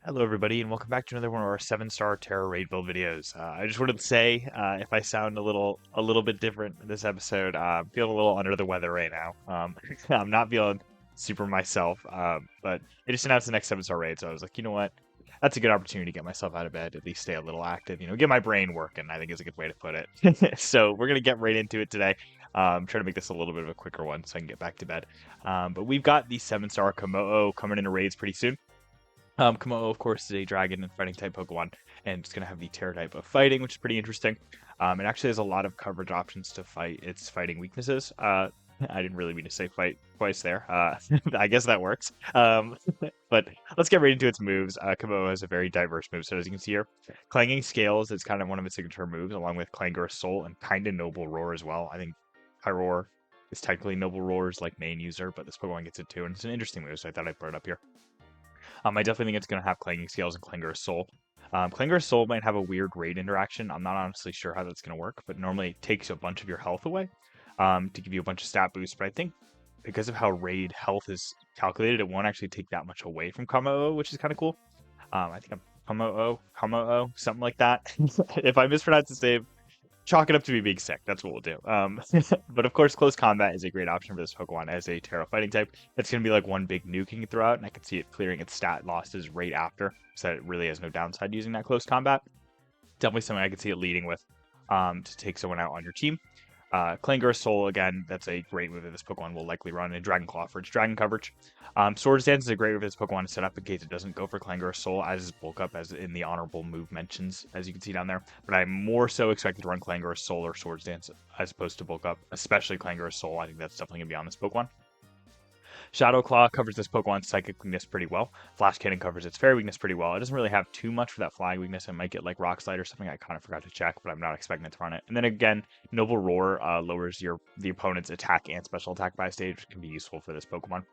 Hello everybody and welcome back to another one of our 7-star Terra raid build videos. I just wanted to say, if I sound a little bit different in this episode, I'm feeling a little under the weather right now. I'm not feeling super myself, but I just announced the next 7-star raid, so I was like, you know what? That's a good opportunity to get myself out of bed, at least stay a little active, get my brain working, I think is a good way to put it. So we're gonna get right into it today. Try to make this a little bit of a quicker one so I can get back to bed. But we've got the 7-star Kommo-o coming into raids pretty soon. Kommo-o, of course, is a dragon and fighting type Pokemon, and it's going to have the Terra type of fighting, which is pretty interesting. It actually has a lot of coverage options to fight its fighting weaknesses. I didn't really mean to say fight twice there. I guess that works. But let's get right into its moves. Kommo-o has a very diverse moveset, as you can see here. Clanging Scales is kind of one of its signature moves, along with Clangorous Soul and kind of Noble Roar as well. I think Pyroar is technically Noble Roar's like main user, but this Pokemon gets it too, and it's an interesting move, so I thought I'd put it up here. I definitely think it's going to have Clanging Scales and Clangorous Soul. Clangorous Soul might have a weird raid interaction. I'm not honestly sure how that's going to work, but normally it takes a bunch of your health away to give you a bunch of stat boosts. But I think because of how raid health is calculated, it won't actually take that much away from Kommo-o, which is kind of cool. I think I'm Kommo-o, something like that. If I mispronounce his name, chalk it up to me being sick. That's what we'll do. But of course, close combat is a great option for this Pokemon as a Terra fighting type. It's going to be like one big nuke you can throw out, and I can see it clearing its stat losses right after, so it really has no downside using that close combat. Definitely something I could see it leading with to take someone out on your team. Clangorous Soul, again, that's a great move that this Pokemon will likely run in Dragon Claw for its dragon coverage. Swords Dance is a great move this Pokemon to set up in case it doesn't go for Clangorous Soul, as is Bulk Up, as in the honorable move mentions, as you can see down there. But I'm more so expected to run Clangorous Soul or Swords Dance as opposed to Bulk Up, especially Clangorous Soul. I think that's definitely going to be on this Pokemon. Shadow Claw covers this Pokemon's psychic weakness pretty well. Flash Cannon covers its fairy weakness pretty well. It doesn't really have too much for that flying weakness. It might get like Rock Slide or something. I kind of forgot to check, but I'm not expecting it to run it. And then again, Noble Roar lowers the opponent's attack and special attack by stage, which can be useful for this Pokemon.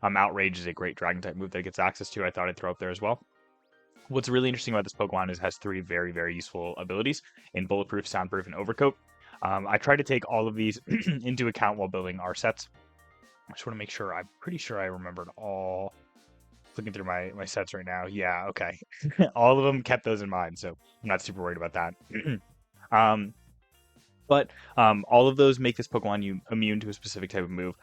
Outrage is a great dragon type move that it gets access to. I thought I'd throw up there as well. What's really interesting about this Pokemon is it has 3 very, very useful abilities in Bulletproof, Soundproof, and Overcoat. I try to take all of these into account while building our sets. I just want to make sure. I'm pretty sure I remembered all. Looking through my sets right now. Yeah, okay. All of them kept those in mind, so I'm not super worried about that. But all of those make this Pokemon immune to a specific type of move.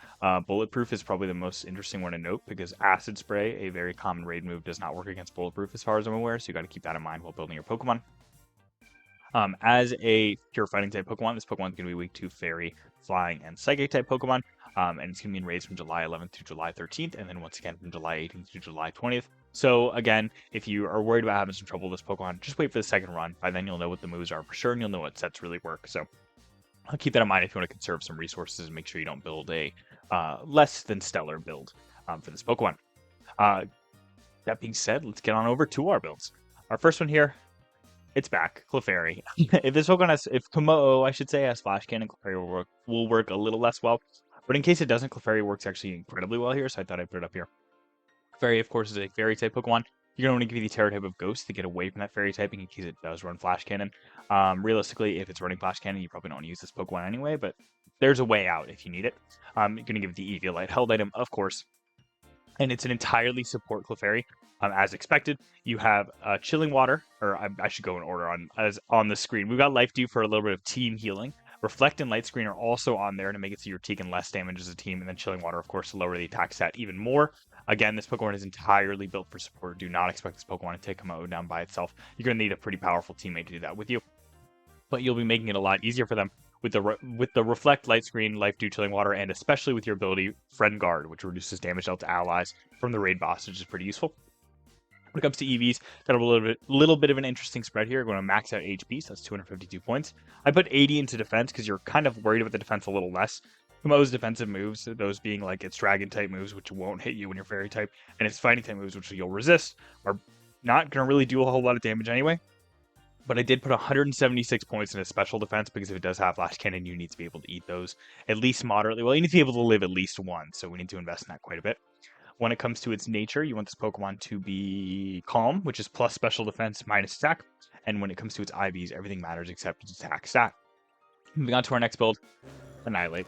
Bulletproof is probably the most interesting one to note because Acid Spray, a very common raid move, does not work against Bulletproof as far as I'm aware, so you got to keep that in mind while building your Pokemon. As a pure fighting type Pokemon, this Pokemon is going to be weak to Fairy, Flying, and Psychic type Pokemon. And it's going to be in raids from July 11th to July 13th, and then once again from July 18th to July 20th. So again, if you are worried about having some trouble with this Pokemon, just wait for the second run. By then you'll know what the moves are for sure, and you'll know what sets really work. So I'll keep that in mind if you want to conserve some resources and make sure you don't build a less than stellar build for this Pokemon. That being said, let's get on over to our builds. Our first one here, it's back, Clefairy. If this Pokemon if Kommo-o, I should say, has Flash Cannon, Clefairy will work a little less well. But in case it doesn't, Clefairy works actually incredibly well here, so I thought I'd put it up here. Clefairy, of course, is a fairy type Pokemon. You're going to want to give you the Terra type of Ghost to get away from that fairy typing in case it does run Flash Cannon. Realistically, if it's running Flash Cannon, you probably don't want to use this Pokemon anyway, but there's a way out if you need it. You're going to give it the Eviolite Held item, of course. And it's an entirely support Clefairy. As expected, you have Chilling Water, or I should go in order on the screen. We've got Life Dew for a little bit of team healing. Reflect and Light Screen are also on there to make it so you're taking less damage as a team, and then Chilling Water, of course, to lower the attack stat even more. Again, this Pokemon is entirely built for support. Do not expect this Pokemon to take Kommo-o down by itself. You're going to need a pretty powerful teammate to do that with you. But you'll be making it a lot easier for them with the Reflect, Light Screen, Life Dew, Chilling Water, and especially with your ability Friend Guard, which reduces damage dealt to allies from the raid boss, which is pretty useful. When it comes to EVs, got a little bit of an interesting spread here. We're going to max out HP, so that's 252 points. I put 80 into defense because you're kind of worried about the defense a little less. Kommo-o's defensive moves, those being like its dragon type moves, which won't hit you when you're fairy type, and its fighting type moves, which you'll resist, are not going to really do a whole lot of damage anyway. But I did put 176 points in its special defense because if it does have Flash Cannon, you need to be able to eat those at least moderately. Well, you need to be able to live at least one, so we need to invest in that quite a bit. When it comes to its nature, you want this Pokemon to be calm, which is plus special defense minus attack. And when it comes to its IVs, everything matters except its attack stat. Moving on to our next build, Annihilate.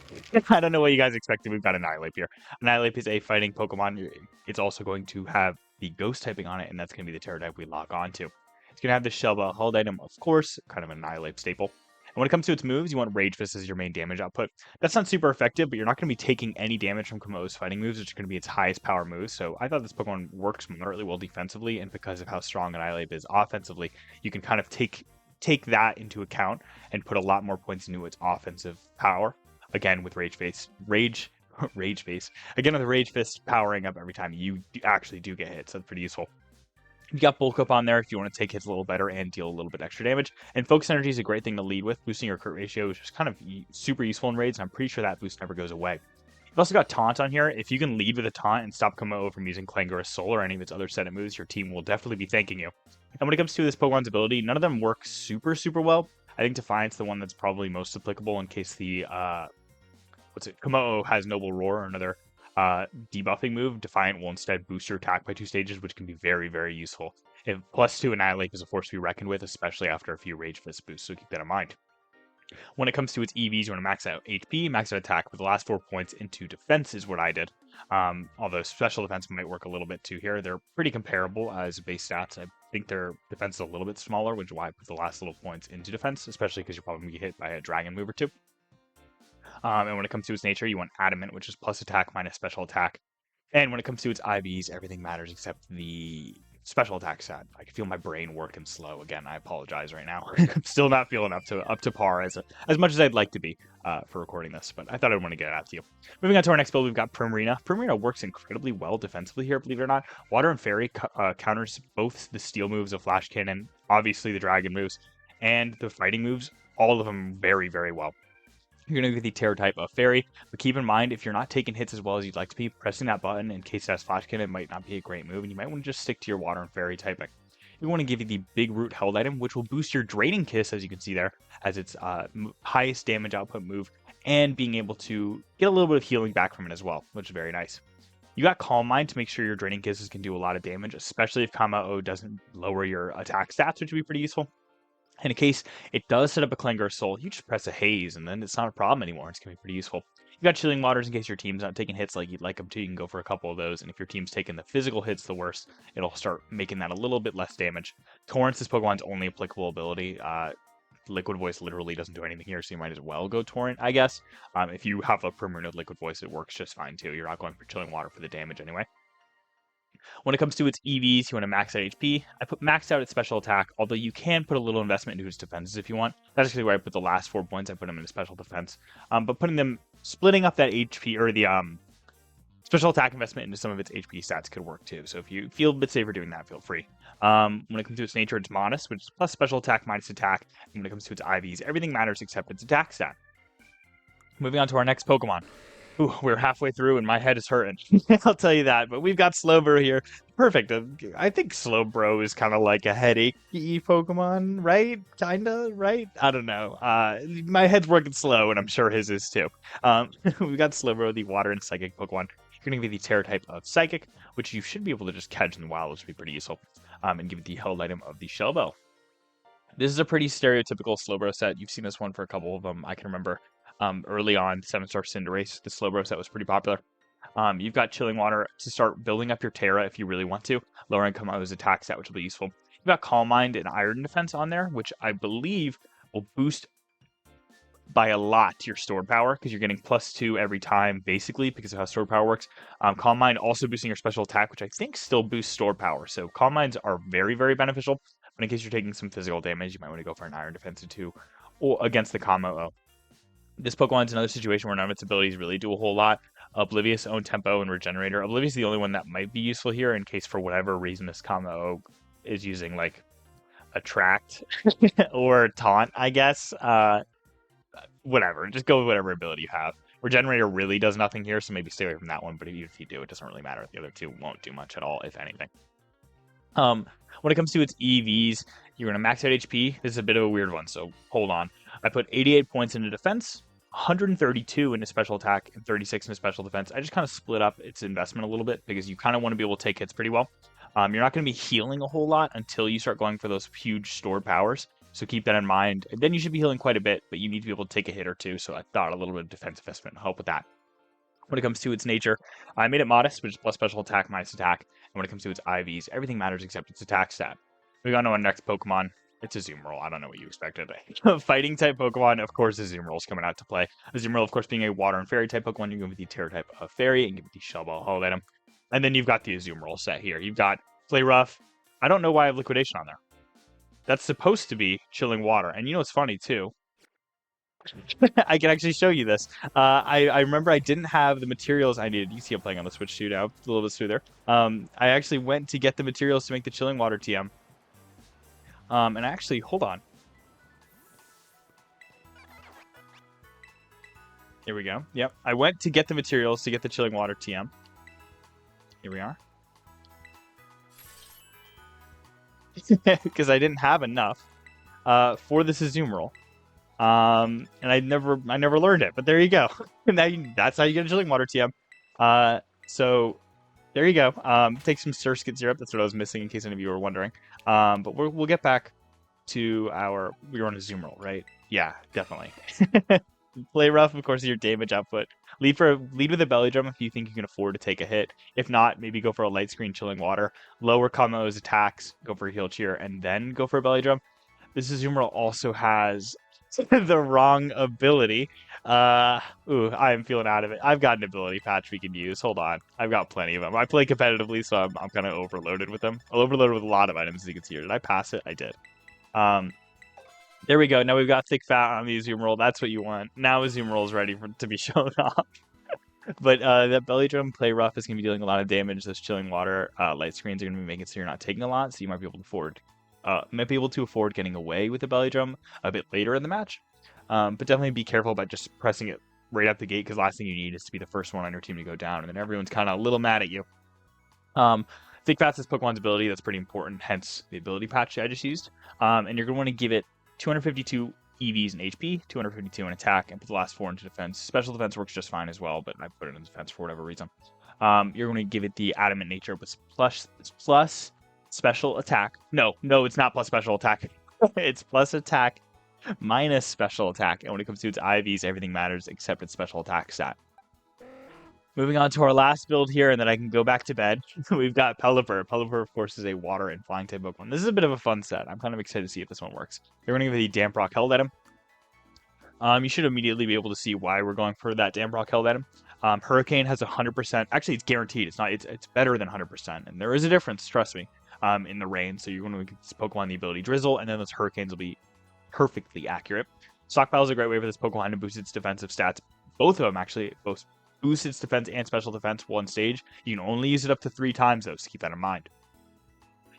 I don't know what you guys expected. We've got Annihilate here. Annihilate is a fighting Pokemon. It's also going to have the ghost typing on it, and that's going to be the Terra type we lock onto. It's going to have the Shell Bell held item, of course, kind of an Annihilate staple. And when it comes to its moves, you want Rage Fist as your main damage output. That's not super effective, but you're not going to be taking any damage from Kommo-o's fighting moves, which are going to be its highest power moves. So I thought this Pokemon works moderately well defensively, and because of how strong Annihilate is offensively, you can kind of take that into account and put a lot more points into its offensive power. Again, with Rage Fist. Again, with Rage Fist powering up every time you actually do get hit, so that's pretty useful. You got Bulk Up on there if you want to take hits a little better and deal a little bit extra damage. And Focus Energy is a great thing to lead with, boosting your crit ratio, which is kind of super useful in raids, and I'm pretty sure that boost never goes away. You've also got Taunt on here. If you can lead with a Taunt and stop Kommo-o from using Clangorous Soul or any of its other set of moves, your team will definitely be thanking you. And when it comes to this Pokemon's ability, none of them work super well. I think Defiance is the one that's probably most applicable in case the Kommo-o has Noble Roar or another debuffing move. Defiant will instead boost your attack by 2 stages, which can be very useful. If +2 Annihilate is a force to be reckoned with, especially after a few Rage Fist boosts, so keep that in mind. When it comes to its EVs, you want to max out HP, max out attack, with the last 4 points into defense is what I did. Although special defense might work a little bit too here. They're pretty comparable as base stats. I think their defense is a little bit smaller, which is why I put the last little points into defense, especially because you're probably going to get hit by a dragon move or two. And when it comes to its nature, you want Adamant, which is plus attack minus special attack. And when it comes to its IVs, everything matters except the special attack stat. I can feel my brain working slow. Again, I apologize right now. I'm still not feeling up to par as much as I'd like to be for recording this, but I thought I'd want to get it out to you. Moving on to our next build, we've got Primarina. Primarina works incredibly well defensively here, believe it or not. Water and Fairy counters both the steel moves of Flash Cannon, obviously the dragon moves, and the fighting moves, all of them very well. You're going to get the Terra type of Fairy, but keep in mind, if you're not taking hits as well as you'd like to be, pressing that button in case it has Flash Cannon might not be a great move, and you might want to just stick to your Water and Fairy typing. We want to give you the Big Root held item, which will boost your Draining Kiss, as you can see there, as its highest damage output move, and being able to get a little bit of healing back from it as well, which is very nice. You got Calm Mind to make sure your Draining Kisses can do a lot of damage, especially if Kommo-o doesn't lower your attack stats, which would be pretty useful. In case it does set up a Clangorous Soul, you just press a Haze, and then it's not a problem anymore. It's going to be pretty useful. You've got Chilling Waters in case your team's not taking hits like you'd like them to. You can go for a couple of those, and if your team's taking the physical hits the worst, it'll start making that a little bit less damage. Torrents is Pokemon's only applicable ability. Liquid Voice literally doesn't do anything here, so you might as well go Torrent, I guess. If you have a Primarina Liquid Voice, it works just fine, too. You're not going for Chilling Water for the damage anyway. When it comes to its EVs, you want to max out HP. I put maxed out its special attack, although you can put a little investment into its defenses if you want. That's actually where I put the last 4 points. I put them into special defense. But splitting up that HP, or the special attack investment into some of its HP stats could work too. So if you feel a bit safer doing that, feel free. When it comes to its nature, it's modest, which is plus special attack minus attack. And when it comes to its IVs, everything matters except its attack stat. Moving on to our next Pokemon. Ooh, we're halfway through and my head is hurting. I'll tell you that. But we've got Slowb Bro here. Perfect. I think Slowb Bro is kind of like a headache-y Pokemon, right? Kinda, right? I don't know. My head's working slow, and I'm sure his is too. We've got Slowb Bro, the Water and Psychic Pokemon. You're going to be the Terra type of Psychic, which you should be able to just catch in the wild, which would be pretty useful. And give it the held item of the Shell Bell. This is a pretty stereotypical Slowb Bro set. You've seen this one for a couple of them. I can remember early on, 7-star Cinderace, the Slowb Bro set was pretty popular. You've got Chilling Water to start building up your Terra if you really want to. Lowering Kommo-o's attack stat, which will be useful. You've got Calm Mind and Iron Defense on there, which I believe will boost by a lot your stored power, because you're getting +2 every time, basically, because of how stored power works. Calm Mind also boosting your special attack, which I think still boosts stored power. So Calm Minds are very very beneficial. But in case you're taking some physical damage, you might want to go for an Iron Defense too, or against the Kommo-o. This Pokemon's another situation where none of its abilities really do a whole lot. Oblivious, Own Tempo, and Regenerator. Oblivious is the only one that might be useful here in case for whatever reason this Kommo-o is using like Attract or Taunt, I guess. Whatever, just go with whatever ability you have. Regenerator really does nothing here, so maybe stay away from that one, but even if you do, it doesn't really matter. The other two won't do much at all, if anything. When it comes to its EVs, you're going to max out HP. This is a bit of a weird one, so hold on. I put 88 points into defense, 132 into special attack, and 36 into special defense. I just kind of split up its investment a little bit because you kind of want to be able to take hits pretty well. You're not going to be healing a whole lot until you start going for those huge stored powers, so keep that in mind. And then you should be healing quite a bit, but you need to be able to take a hit or two, so I thought a little bit of defense investment will help with that. When it comes to its nature, I made it modest, which is plus special attack, minus attack. And when it comes to its IVs, everything matters except its attack stat. We got to our next Pokemon. It's a Zumemeral. I don't know what you expected. Fighting type Pokemon, of course, is Zumemeral's coming out to play. A Zumemeral, of course, being a water and fairy type Pokemon, you go with the Terra type of fairy and give it the Shell Ball Hollow item. And then you've got the Zumemeral set here. You've got Play Rough. I don't know why I have Liquidation on there. That's supposed to be Chilling Water. And you know what's funny, too? I can actually show you this. I remember I didn't have the materials I needed. You see I'm playing on the Switch 2 now. It's a little bit smoother. I actually went to get the materials to make the Chilling Water TM. And actually, hold on. Here we go. Yep. I went to get the materials to get the Chilling Water TM. Here we are. Because I didn't have enough for this Zumemeral. And I never learned it, but there you go. That's how you get a Chilling Water TM. So there you go. Take some Surskit syrup. That's what I was missing, in case any of you were wondering. But we'll get back to our. We were on a Zumemeral, right? Yeah, definitely. Play Rough, of course, is your damage output. Lead with a Belly Drum if you think you can afford to take a hit. If not, maybe go for a Light Screen Chilling Water. Lower Kommo-o's attacks, go for a Heal Cheer, and then go for a Belly Drum. This Zumemeral also has the wrong ability. I am feeling out of it. I've got an ability patch we can use. Hold on. I've got plenty of them. I play competitively, so I'm kind of overloaded with them. I'm overloaded with a lot of items, as you can see here. Did I pass it? I did. There we go. Now we've got Thick Fat on the Zumemeral. That's what you want. Now Zumemeral is ready to be shown off. But that Belly Drum Play Rough is going to be dealing a lot of damage. Those Chilling Water light screens are going to be making it so you're not taking a lot, so you might be able to afford getting away with the Belly Drum a bit later in the match. But definitely be careful about just pressing it right out the gate, because last thing you need is to be the first one on your team to go down, and then everyone's kind of a little mad at you. Thick Fat's is Pokemon's ability. That's pretty important, hence the ability patch I just used. And you're going to want to give it 252 EVs in HP, 252 in attack, and put the last 4 into defense. Special defense works just fine as well, but I put it in defense for whatever reason. You're going to give it the Adamant nature with plus special attack. No, it's not plus special attack. It's plus attack minus special attack. And when it comes to its IVs, everything matters except its special attack stat. Moving on to our last build here, and then I can go back to bed. We've got Peliper. Peliper, of course, is a water and flying type Pokemon. This is a bit of a fun set. I'm kind of excited to see if this one works. You're going to give the Damp Rock Held item. You should immediately be able to see why we're going for that Damp Rock Held item. Hurricane has 100%. Actually, it's guaranteed. It's better than 100%. And there is a difference, trust me, in the rain. So you're going to give this Pokemon the ability Drizzle, and then those Hurricanes will be perfectly accurate. Stockpile is a great way for this Pokemon to boost its defensive stats. Both of them, actually, both boost its defense and special defense one stage. You can only use it up to 3 times, though, so keep that in mind.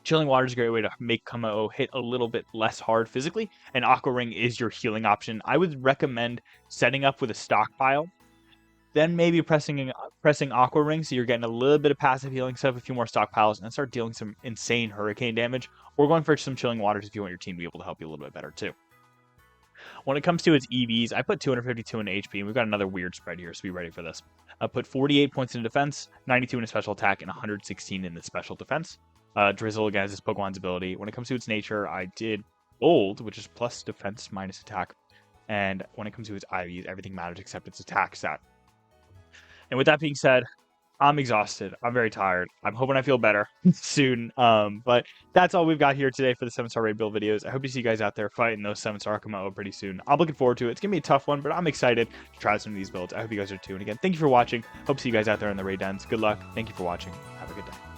Chilling Water is a great way to make Kommo-o hit a little bit less hard physically, and Aqua Ring is your healing option. I would recommend setting up with a stockpile, then maybe pressing Aqua Ring so you're getting a little bit of passive healing, set up a few more stockpiles, and then start dealing some insane Hurricane damage, or going for some Chilling Waters if you want your team to be able to help you a little bit better, too. When it comes to its EVs, I put 252 in HP, and we've got another weird spread here, so be ready for this. I put 48 points in defense, 92 in a special attack, and 116 in the special defense. Drizzle, again, is this Pokemon's ability. When it comes to its nature, I did Bold, which is plus defense minus attack. And when it comes to its IVs, everything matters except its attack stat. And with that being said, I'm exhausted. I'm very tired. I'm hoping I feel better soon. But that's all we've got here today for the 7-star raid build videos. I hope to see you guys out there fighting those 7-star Kommo-o pretty soon. I'm looking forward to it. It's going to be a tough one, but I'm excited to try some of these builds. I hope you guys are too. And again, thank you for watching. Hope to see you guys out there in the raid dens. Good luck. Thank you for watching. Have a good day.